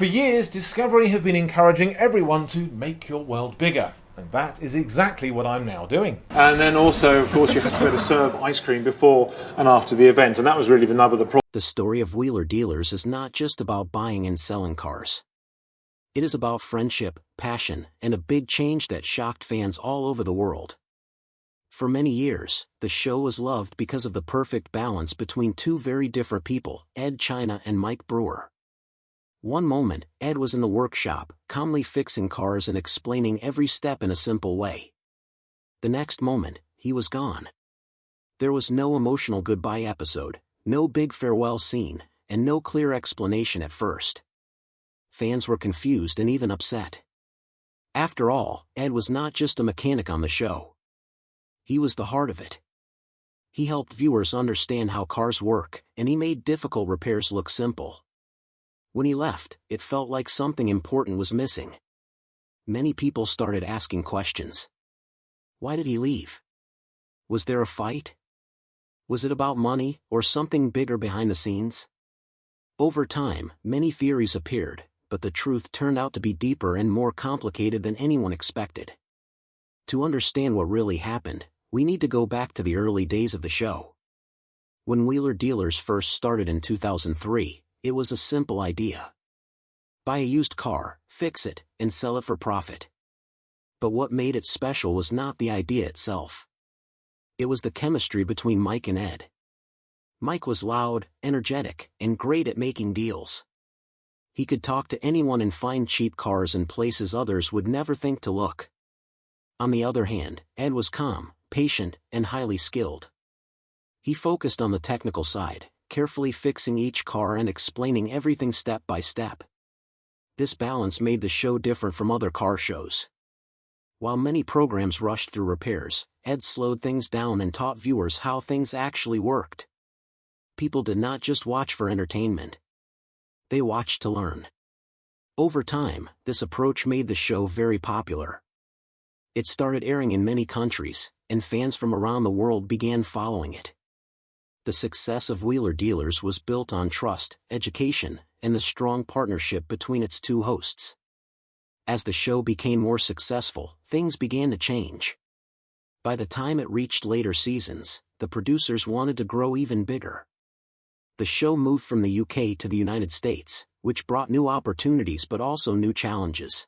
For years, Discovery have been encouraging everyone to make your world bigger. And that is exactly what I'm now doing. And then also, of course, you had to be able to serve ice cream before and after the event, and that was really the nub of the problem. The story of Wheeler Dealers is not just about buying and selling cars. It is about friendship, passion, and a big change that shocked fans all over the world. For many years, the show was loved because of the perfect balance between two very different people, Edd China and Mike Brewer. One moment, Ed was in the workshop, calmly fixing cars and explaining every step in a simple way. The next moment, he was gone. There was no emotional goodbye episode, no big farewell scene, and no clear explanation at first. Fans were confused and even upset. After all, Ed was not just a mechanic on the show. He was the heart of it. He helped viewers understand how cars work, and he made difficult repairs look simple. When he left, it felt like something important was missing. Many people started asking questions. Why did he leave? Was there a fight? Was it about money, or something bigger behind the scenes? Over time, many theories appeared, but the truth turned out to be deeper and more complicated than anyone expected. To understand what really happened, we need to go back to the early days of the show. When Wheeler Dealers first started in 2003, it was a simple idea. Buy a used car, fix it, and sell it for profit. But what made it special was not the idea itself. It was the chemistry between Mike and Ed. Mike was loud, energetic, and great at making deals. He could talk to anyone and find cheap cars in places others would never think to look. On the other hand, Ed was calm, patient, and highly skilled. He focused on the technical side, carefully fixing each car and explaining everything step by step. This balance made the show different from other car shows. While many programs rushed through repairs, Ed slowed things down and taught viewers how things actually worked. People did not just watch for entertainment. They watched to learn. Over time, this approach made the show very popular. It started airing in many countries, and fans from around the world began following it. The success of Wheeler Dealers was built on trust, education, and the strong partnership between its two hosts. As the show became more successful, things began to change. By the time it reached later seasons, the producers wanted to grow even bigger. The show moved from the UK to the United States, which brought new opportunities but also new challenges.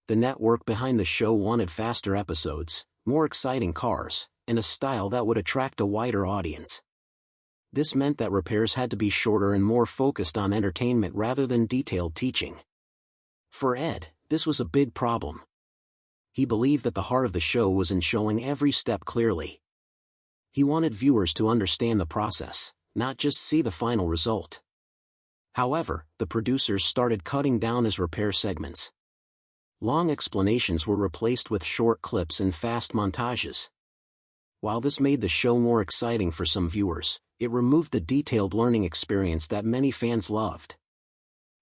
The network behind the show wanted faster episodes, more exciting cars, and a style that would attract a wider audience. This meant that repairs had to be shorter and more focused on entertainment rather than detailed teaching. For Ed, this was a big problem. He believed that the heart of the show was in showing every step clearly. He wanted viewers to understand the process, not just see the final result. However, the producers started cutting down his repair segments. Long explanations were replaced with short clips and fast montages. While this made the show more exciting for some viewers, it removed the detailed learning experience that many fans loved.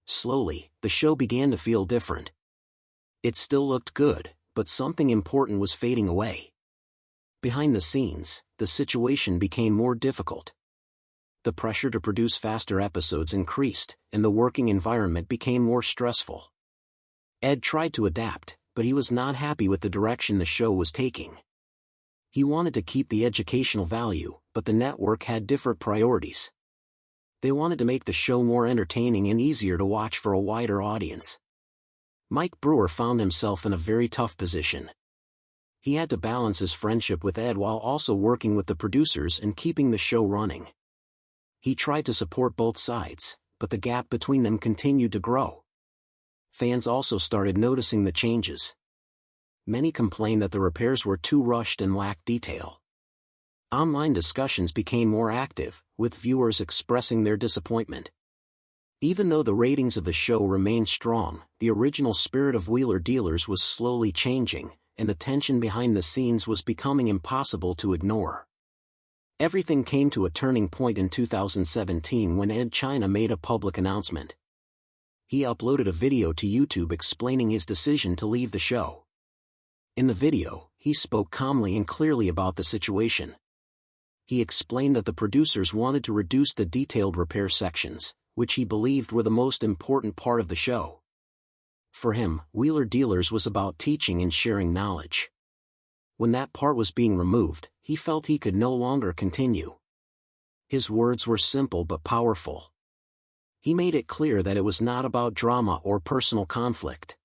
Slowly, the show began to feel different. It still looked good, but something important was fading away. Behind the scenes, the situation became more difficult. The pressure to produce faster episodes increased, and the working environment became more stressful. Ed tried to adapt, but he was not happy with the direction the show was taking. He wanted to keep the educational value, but the network had different priorities. They wanted to make the show more entertaining and easier to watch for a wider audience. Mike Brewer found himself in a very tough position. He had to balance his friendship with Ed while also working with the producers and keeping the show running. He tried to support both sides, but the gap between them continued to grow. Fans also started noticing the changes. Many complained that the repairs were too rushed and lacked detail. Online discussions became more active, with viewers expressing their disappointment. Even though the ratings of the show remained strong, the original spirit of Wheeler Dealers was slowly changing, and the tension behind the scenes was becoming impossible to ignore. Everything came to a turning point in 2017 when Edd China made a public announcement. He uploaded a video to YouTube explaining his decision to leave the show. In the video, he spoke calmly and clearly about the situation. He explained that the producers wanted to reduce the detailed repair sections, which he believed were the most important part of the show. For him, Wheeler Dealers was about teaching and sharing knowledge. When that part was being removed, he felt he could no longer continue. His words were simple but powerful. He made it clear that it was not about drama or personal conflict.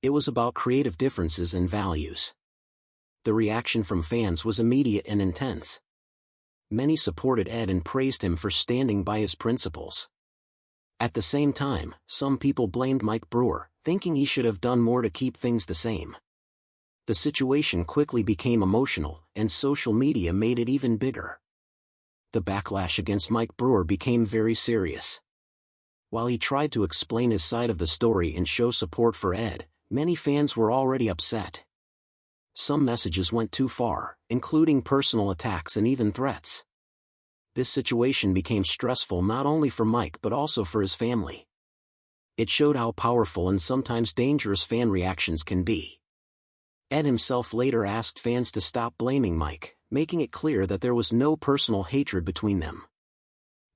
It was about creative differences and values. The reaction from fans was immediate and intense. Many supported Edd and praised him for standing by his principles. At the same time, some people blamed Mike Brewer, thinking he should have done more to keep things the same. The situation quickly became emotional, and social media made it even bigger. The backlash against Mike Brewer became very serious. While he tried to explain his side of the story and show support for Edd, many fans were already upset. Some messages went too far, including personal attacks and even threats. This situation became stressful not only for Mike but also for his family. It showed how powerful and sometimes dangerous fan reactions can be. Edd himself later asked fans to stop blaming Mike, making it clear that there was no personal hatred between them.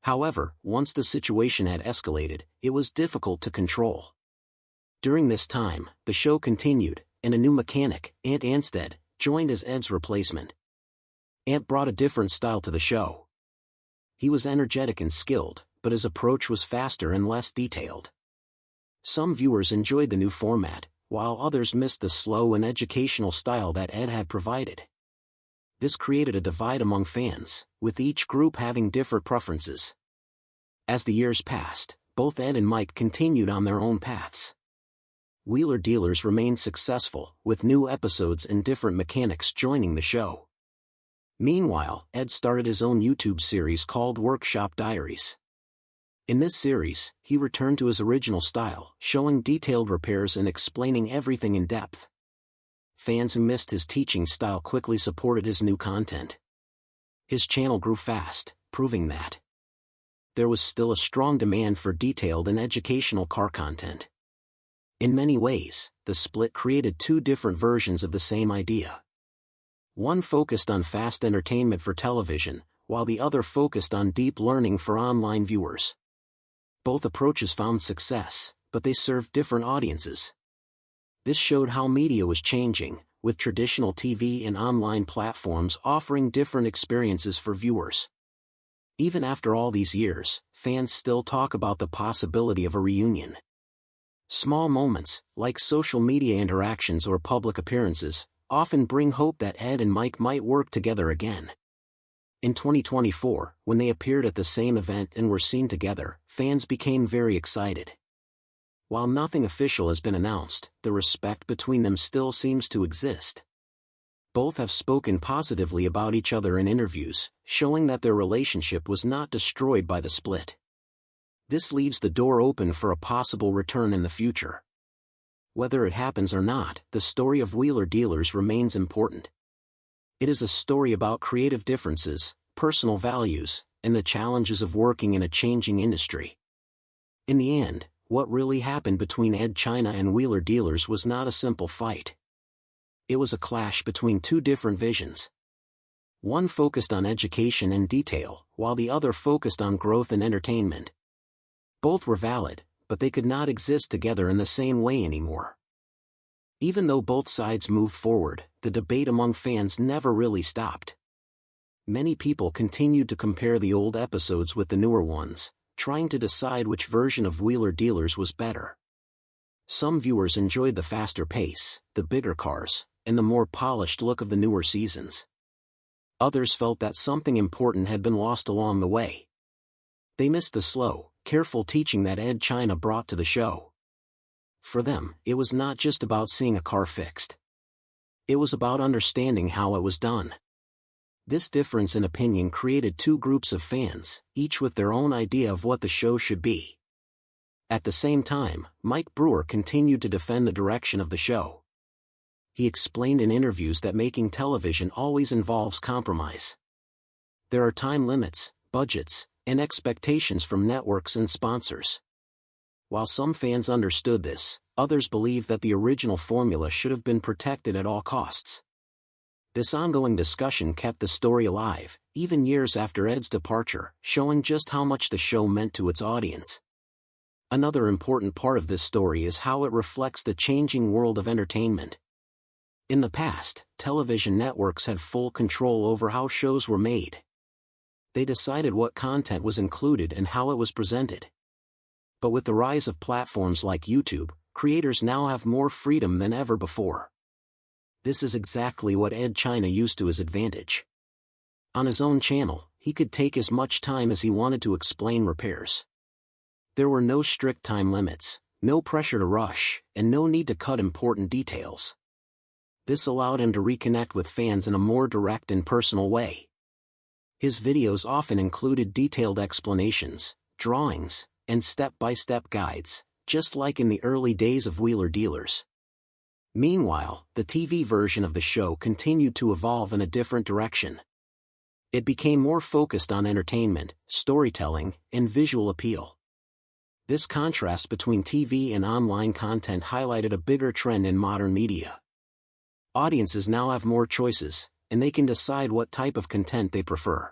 However, once the situation had escalated, it was difficult to control. During this time, the show continued, and a new mechanic, Ant Anstead, joined as Edd's replacement. Ant brought a different style to the show. He was energetic and skilled, but his approach was faster and less detailed. Some viewers enjoyed the new format, while others missed the slow and educational style that Edd had provided. This created a divide among fans, with each group having different preferences. As the years passed, both Edd and Mike continued on their own paths. Wheeler Dealers remained successful, with new episodes and different mechanics joining the show. Meanwhile, Edd started his own YouTube series called Workshop Diaries. In this series, he returned to his original style, showing detailed repairs and explaining everything in depth. Fans who missed his teaching style quickly supported his new content. His channel grew fast, proving that there was still a strong demand for detailed and educational car content. In many ways, the split created two different versions of the same idea. One focused on fast entertainment for television, while the other focused on deep learning for online viewers. Both approaches found success, but they served different audiences. This showed how media was changing, with traditional TV and online platforms offering different experiences for viewers. Even after all these years, fans still talk about the possibility of a reunion. Small moments, like social media interactions or public appearances, often bring hope that Edd and Mike might work together again. In 2024, when they appeared at the same event and were seen together, fans became very excited. While nothing official has been announced, the respect between them still seems to exist. Both have spoken positively about each other in interviews, showing that their relationship was not destroyed by the split. This leaves the door open for a possible return in the future. Whether it happens or not, the story of Wheeler Dealers remains important. It is a story about creative differences, personal values, and the challenges of working in a changing industry. In the end, what really happened between Edd China and Wheeler Dealers was not a simple fight. It was a clash between two different visions. One focused on education and detail, while the other focused on growth and entertainment. Both were valid, but they could not exist together in the same way anymore. Even though both sides moved forward, the debate among fans never really stopped. Many people continued to compare the old episodes with the newer ones, trying to decide which version of Wheeler Dealers was better. Some viewers enjoyed the faster pace, the bigger cars, and the more polished look of the newer seasons. Others felt that something important had been lost along the way. They missed the slow, careful teaching that Edd China brought to the show. For them, it was not just about seeing a car fixed. It was about understanding how it was done. This difference in opinion created two groups of fans, each with their own idea of what the show should be. At the same time, Mike Brewer continued to defend the direction of the show. He explained in interviews that making television always involves compromise. There are time limits, budgets, and expectations from networks and sponsors. While some fans understood this, others believed that the original formula should have been protected at all costs. This ongoing discussion kept the story alive, even years after Edd's departure, showing just how much the show meant to its audience. Another important part of this story is how it reflects the changing world of entertainment. In the past, television networks had full control over how shows were made. They decided what content was included and how it was presented. But with the rise of platforms like YouTube, creators now have more freedom than ever before. This is exactly what Edd China used to his advantage. On his own channel, he could take as much time as he wanted to explain repairs. There were no strict time limits, no pressure to rush, and no need to cut important details. This allowed him to reconnect with fans in a more direct and personal way. His videos often included detailed explanations, drawings, and step-by-step guides, just like in the early days of Wheeler Dealers. Meanwhile, the TV version of the show continued to evolve in a different direction. It became more focused on entertainment, storytelling, and visual appeal. This contrast between TV and online content highlighted a bigger trend in modern media. Audiences now have more choices, and they can decide what type of content they prefer.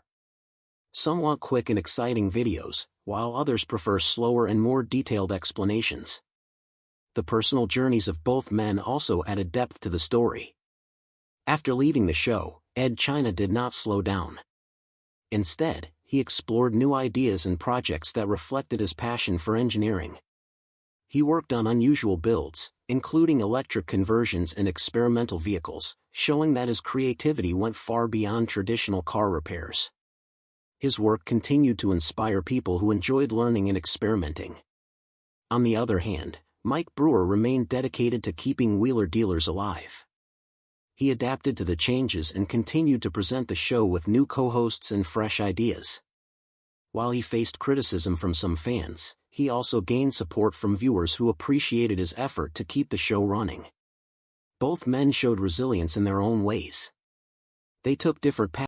Some want quick and exciting videos, while others prefer slower and more detailed explanations. The personal journeys of both men also added depth to the story. After leaving the show, Edd China did not slow down. Instead, he explored new ideas and projects that reflected his passion for engineering. He worked on unusual builds, including electric conversions and experimental vehicles, showing that his creativity went far beyond traditional car repairs. His work continued to inspire people who enjoyed learning and experimenting. On the other hand, Mike Brewer remained dedicated to keeping Wheeler Dealers alive. He adapted to the changes and continued to present the show with new co-hosts and fresh ideas. While he faced criticism from some fans, he also gained support from viewers who appreciated his effort to keep the show running. Both men showed resilience in their own ways. They took different paths.